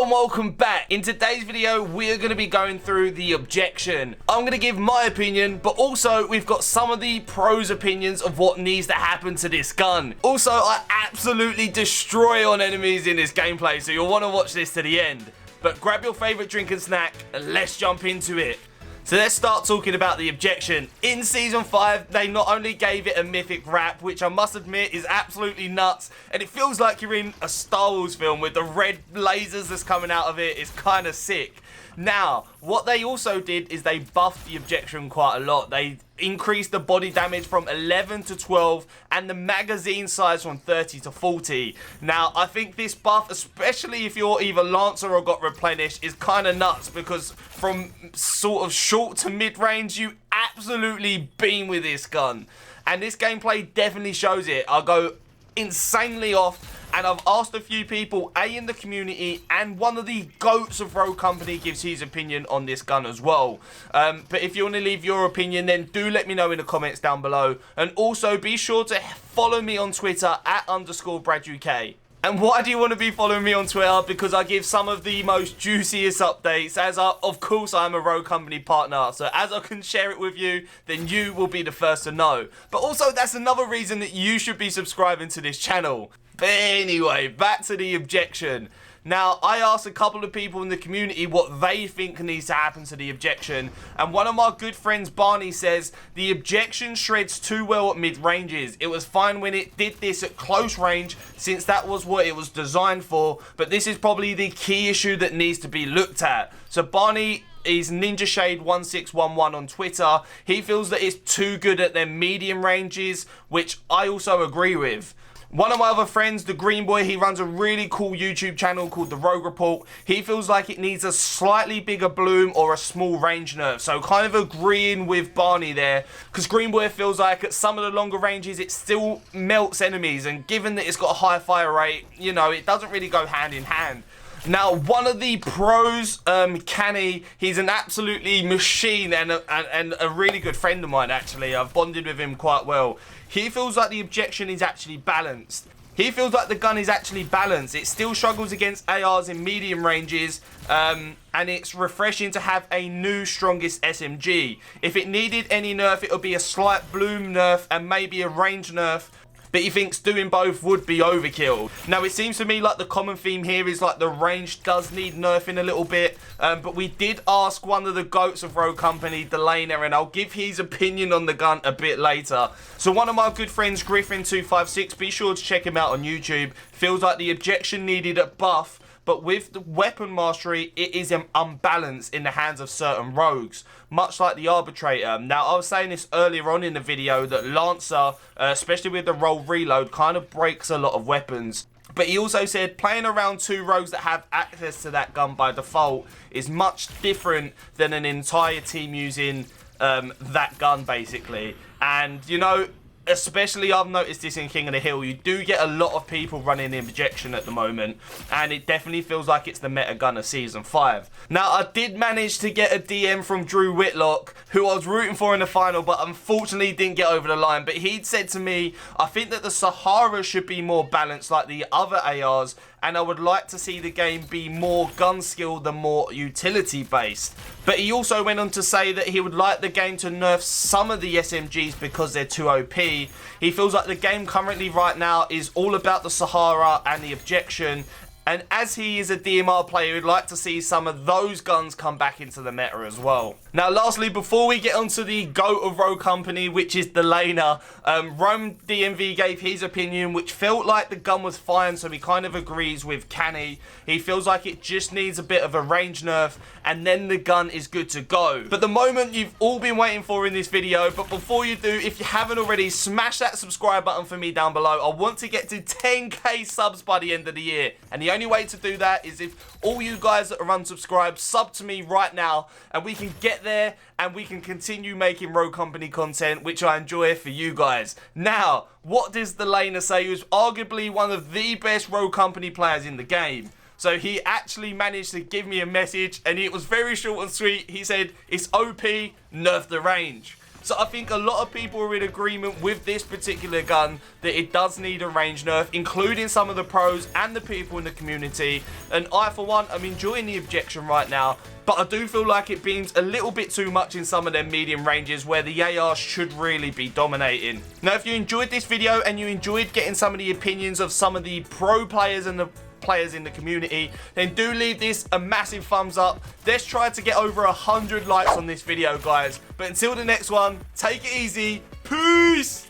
and welcome back. In today's video, we're going to be going through the objection. I'm going to give my opinion, but also we've got some of the pros' opinions of what needs to happen to this gun. Also, I absolutely destroy on enemies in this gameplay, so you'll want to watch this to the end. But grab your favorite drink and snack, and let's jump into it. So let's start talking about the objection. In Season 5, they not only gave it a mythic rap, which I must admit is absolutely nuts, and it feels like you're in a Star Wars film with the red lasers that's coming out of it. It's kind of sick. Now, what they also did is they buffed the objection quite a lot. They increased the body damage from 11 to 12 and the magazine size from 30 to 40. Now, I think this buff, especially if you're either Lancer or got replenished, is kind of nuts because from sort of short to mid-range, you absolutely beam with this gun. And this gameplay definitely shows it. I'll go insanely off. And I've asked a few people, in the community, and one of the GOATs of Rogue Company gives his opinion on this gun as well. But if you want to leave your opinion, then do let me know in the comments down below. And also, be sure to follow me on Twitter @_bradUK. And why do you want to be following me on Twitter? Because I give some of the most juiciest updates, as of course I'm a Rogue Company partner. So as I can share it with you, then you will be the first to know. But also, that's another reason that you should be subscribing to this channel. But anyway, back to the objection. Now, I asked a couple of people in the community what they think needs to happen to the objection, and one of my good friends, Barney, says the objection shreds too well at mid-ranges. It was fine when it did this at close range, since that was what it was designed for, but this is probably the key issue that needs to be looked at. So Barney is Ninja Shade 1611 on Twitter. He feels that it's too good at their medium ranges, which I also agree with. One of my other friends, the Green Boy, he runs a really cool YouTube channel called The Rogue Report. He feels like it needs a slightly bigger bloom or a small range nerf. So kind of agreeing with Barney there, because Green Boy feels like at some of the longer ranges, it still melts enemies. And given that it's got a high fire rate, you know, it doesn't really go hand in hand. Now, one of the pros, Canny, he's an absolutely machine and a really good friend of mine, actually. I've bonded with him quite well. He feels like the objection is actually balanced. He feels like the gun is actually balanced. It still struggles against ARs in medium ranges, and it's refreshing to have a new strongest SMG. If it needed any nerf, it would be a slight bloom nerf and maybe a range nerf. But he thinks doing both would be overkill. Now, it seems to me like the common theme here is like the range does need nerfing a little bit. But we did ask one of the GOATs of Rogue Company, Delana, and I'll give his opinion on the gun a bit later. So one of my good friends, Griffin256, be sure to check him out on YouTube, feels like the objection needed a buff. But with the weapon mastery, it is unbalanced in the hands of certain rogues, much like the Arbitrator. Now, I was saying this earlier on in the video that Lancer, especially with the roll reload, kind of breaks a lot of weapons. But he also said playing around two rogues that have access to that gun by default is much different than an entire team using that gun, basically. And, you know, especially I've noticed this in King of the Hill, you do get a lot of people running the objection at the moment, and it definitely feels like it's the meta gun of Season 5. Now, I did manage to get a DM from Drew Whitlock, who I was rooting for in the final, but unfortunately didn't get over the line. But he'd said to me, I think that the Sahara should be more balanced like the other ARs, and I would like to see the game be more gun skill than more utility based. But he also went on to say that he would like the game to nerf some of the SMGs because they're too OP. He feels like the game currently right now is all about the Sahara and the objection. And as he is a DMR player, he'd like to see some of those guns come back into the meta as well. Now, lastly, before we get onto the GOAT of Rogue Company, which is Delana, Rome DMV gave his opinion, which felt like the gun was fine, so he kind of agrees with Canny. He feels like it just needs a bit of a range nerf, and then the gun is good to go. But the moment you've all been waiting for in this video, but before you do, if you haven't already, smash that subscribe button for me down below. I want to get to 10k subs by the end of the year, and the only way to do that is if all you guys that are unsubscribed sub to me right now, and we can get there and we can continue making Rogue Company content, which I enjoy for you guys. Now, what does Delana say? Who's arguably one of the best Rogue Company players in the game. So he actually managed to give me a message, and it was very short and sweet. He said, it's OP, nerf the range. So I think a lot of people are in agreement with this particular gun that it does need a range nerf, including some of the pros and the people in the community. And I, for one, am enjoying the objection right now, but I do feel like it beams a little bit too much in some of their medium ranges where the AR should really be dominating. Now, if you enjoyed this video and you enjoyed getting some of the opinions of some of the pro players and the players in the community, then do leave this a massive thumbs up. Let's try to get over 100 likes on this video, guys. But until the next one, take it easy. Peace!